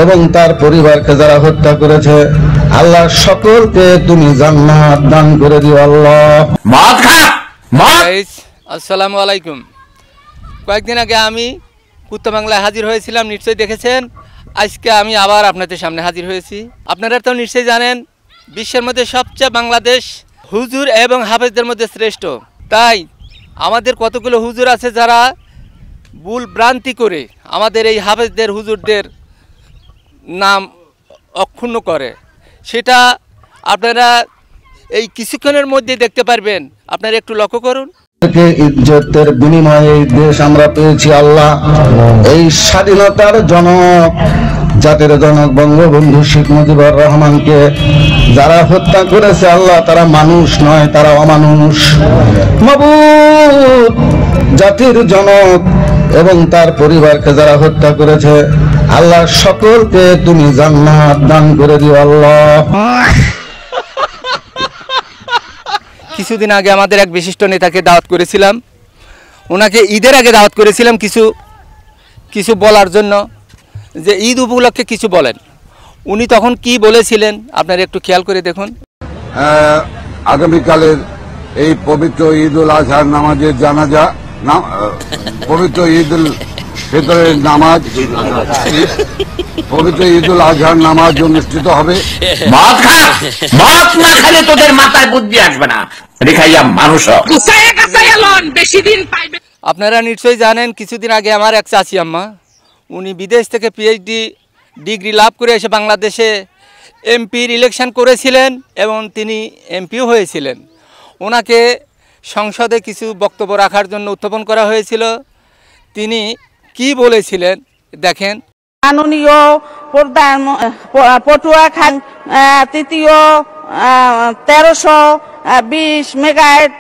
এবং তার পরিবারকে যারা হত্যা করেছে আল্লাহ সকলকে তুমি জান্নাত দান করে দিও আল্লাহ। আসসালামু আলাইকুম। কয়েকদিন আগে আমি কুত্তা বাংলায় হাজির হয়েছিলাম, নিশ্চয়ই দেখেছেন। আজকে আমি আবার আপনাদের সামনে হাজির হয়েছি। আপনারা তো নিশ্চয়ই জানেন বিশ্বের মধ্যে সবচেয়ে বাংলাদেশ হুজুর এবং হাফেজদের মধ্যে শ্রেষ্ঠ। তাই আমাদের কতগুলো হুজুর আছে যারা ভুল ভ্রান্তি করে আমাদের এই হাফেজদের হুজুরদের নাম অক্ষুণ্ণ করে, সেটা আপনারা এই কিছুক্ষণের মধ্যে দেখতে পারবেন। আপনারা একটু লক্ষ্য করুন। ইজ্জতের বিনিময়ে এই দেশ আমরা পেয়েছি আল্লাহ। এই স্বাধীনতার জনক, জাতির জনক বঙ্গবন্ধু শেখ মুজিবুর রহমানকে যারা হত্যা করেছে আল্লাহ, তারা মানুষ নয়, তারা অমানুষ। মাবুদ, জাতির জনক এবং তার পরিবারকে যারা হত্যা করেছে আল্লাহ সকলকে তুমি জান্নাত দান করে দিও আল্লাহ। কিছুদিন আগে আমাদের এক বিশিষ্ট নেতাকে দাওয়াত করেছিলাম, ওনাকে ঈদের আগে দাওয়াত করেছিলাম কিছু বলার জন্য, যে ঈদ উপলক্ষে কিছু বলেন। উনি তখন কি বলেছিলেন আপনারা একটু খেয়াল করে দেখুন। আগামীকালের এই পবিত্র ঈদ উল আজহার নামাজের জানাজা, পবিত্র ঈদ উল ফিতরের নামাজ, পবিত্র ঈদ উল আজহার নামাজ অনুষ্ঠিত হবে। মদ না খেলে তোদের মাথায় বুদ্ধি আসবে না। আপনারা নিশ্চয়ই জানেন কিছুদিন আগে আমার এক চাচি আম্মা, উনি বিদেশ থেকে পিএইচডি ডিগ্রি লাভ করে এসে বাংলাদেশে এমপির ইলেকশন করেছিলেন এবং তিনি এমপিও হয়েছিলেন। ওনাকে সংসদে কিছু বক্তব্য রাখার জন্য উত্থাপন করা হয়েছিল। তিনি কি বলেছিলেন দেখেন। মাননীয় প্রধান পটুয়াখালী তৃতীয় 1320 মেগাওয়াট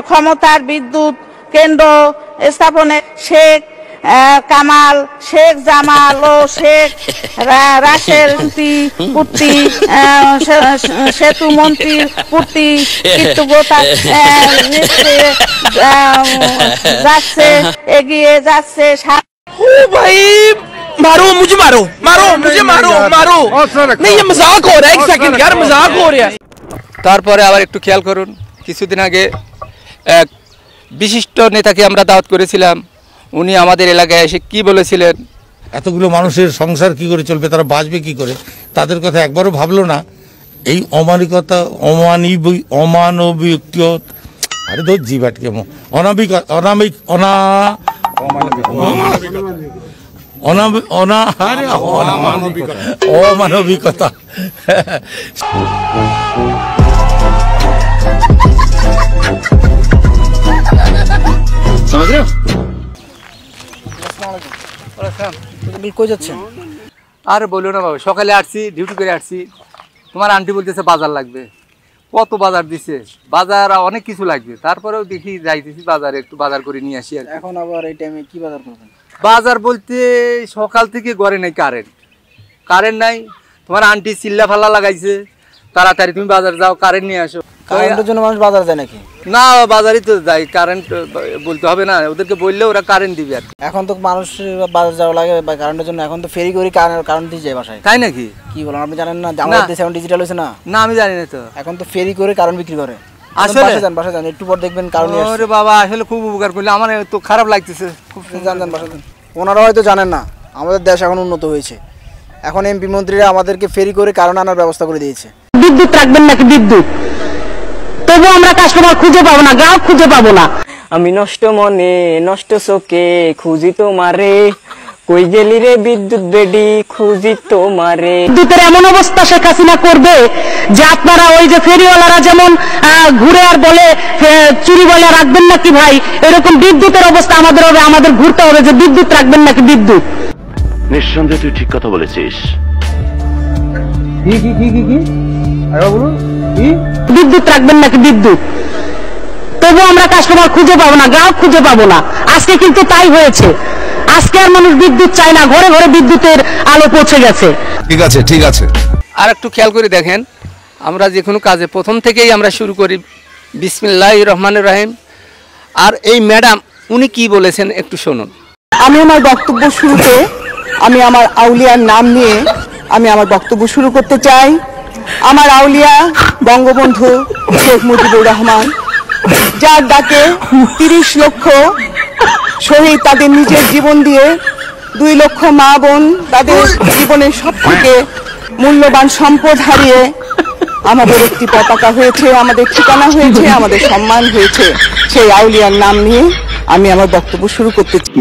ক্ষমতার বিদ্যুৎ কেন্দ্র স্থাপনে শেখ কামাল, শেখ জামাল ও শেখ রাসেল পুত্রী সেতু মন্ত্রীর পুত্রী কৃতজ্ঞতা যাচ্ছে, এগিয়ে যাচ্ছে। मारो मुझे, मारो मारो मुझे, मारो मारो नहीं, ये मजाक हो रहा है। एक सेकंड यार, मजाक हो रहा है। তারপরে আবার একটু খেয়াল করুন, কিছুদিন আগে এক বিশিষ্ট নেতাকে আমরা দাওয়াত করেছিলাম, উনি আমাদের এলাকায় এসে কি বলেছিলেন। এতগুলো মানুষের সংসার কি করে চলবে, তারা বাঁচবে কি করে, তাদের কথা একবারও ভাবলো না। এই অমানবিকতা, অমানবিক, আরে তো জিবাট কেমন অমানবিকতা। আর বলো না বাবা, সকালে আসছি, ডিউটি করে আসছি, তোমার আন্টি বলতেছে বাজার লাগবে। কত বাজার দিছে, বাজার অনেক কিছু লাগবে। তারপরেও দেখি যাইতেছি বাজারে, একটু বাজার করে নিয়ে আসি। এখন আবার এই টাইমে কি বাজার করবেন? বাজার বলতে সকাল থেকে ঘরে নেই, কারেন্ট নাই। তোমার আন্টি চিল্লা ফাল্লা লাগাইছে, তাড়াতাড়ি তুমি বাজার যাও, কারেন্ট নিয়ে আসো। কারেন্টের জন্য মানুষ বাজার যায় নাকি? না, বাজারই তো যাই, কারেন্ট বলতে হবে না, ওদেরকে বললে ওরা কারেন্ট দিবে। আর এখন তো মানুষ বাজার যাওয়া লাগে কারেন্টের জন্য, এখন তো ফেরি করে কারেন্ট দিয়ে যায় বাসায়। তাই নাকি? কি বলেন আপনি জানেন না? আমাদের দেশে এখন ডিজিটাল হয়েছে না? না, আমি জানি না তো। এখন তো ফেরি করে কারেন্ট বিক্রি করে। আসলে বাসা যান, একটু পর দেখবেন কারেন্ট। ওরে বাবা, আসলে খুব উপকার করলে, আমার তো খারাপ লাগতেছে। যান বাসা যান। ওনারা হয়তো জানেন না আমাদের দেশ এখন উন্নত হয়েছে, এখন এমপি মন্ত্রীরা আমাদেরকে ফেরি করে কারেন্ট আনার ব্যবস্থা করে দিয়েছে। বিদ্যুৎ রাখবেন নাকি বিদ্যুৎ, তবু আমরা কাস্টমার খুঁজে পাবো না, গ্রাহক খুঁজে পাবো না। আমি নষ্ট মনে নষ্ট চোখে খুঁজি তোমারে, কই গেলি রে বিদ্যুৎ বেডি, খুঁজি তোমারে। বিদ্যুতের এমন অবস্থা শেখ হাসিনা করবে যে আপনারা ওই যে ফেরিওয়ালারা যেমন ঘুরে আর বলে চুরি বলে রাখবেন নাকি ভাই, এরকম বিদ্যুতের অবস্থা আমাদের হবে। আমাদের ঘুরতে হবে যে বিদ্যুৎ রাখবেন নাকি বিদ্যুৎ। নিঃসন্দেহে তুই ঠিক কথা বলেছিস। বিদ্যুৎ রাখবেন নাকি বিদ্যুৎ, তবু আমরা কাস্টমার খুঁজে পাবো না, গ্রাহক খুঁজে পাবো না। আজকে কিন্তু তাই হয়েছে। আজকে আর মানুষ বিদ্যুৎ চায় না, ঘরে ঘরে বিদ্যুতের আলো পৌঁছে গেছে। ঠিক আছে, ঠিক আছে। আর একটু খেয়াল করে দেখেন, আমরা যে কোনো কাজে প্রথম থেকেই আমরা শুরু করি বিসমিল্লাহির রহমানির রহিম। আর এই ম্যাডাম উনি কি বলেছেন একটু শুনুন। আমি আমার বক্তব্য শুরুতে আমি আমার আউলিয়ার নাম নিয়ে আমি আমার বক্তব্য শুরু করতে চাই। আমার আউলিয়া বঙ্গবন্ধু শেখ মুজিবুর রহমান, যার ডাকে 30 লক্ষ শহীদ তাদের নিজের জীবন দিয়ে, 2 লক্ষ মা বোন তাদের জীবনের সবথেকে মূল্যবান সম্পদ হারিয়ে আমাদের একটি পতাকা হয়েছে, আমাদের ঠিকানা হয়েছে, আমাদের সম্মান হয়েছে। সেই আউলিয়ার নাম নিয়ে আমি আমার বক্তব্য শুরু করতে চাই।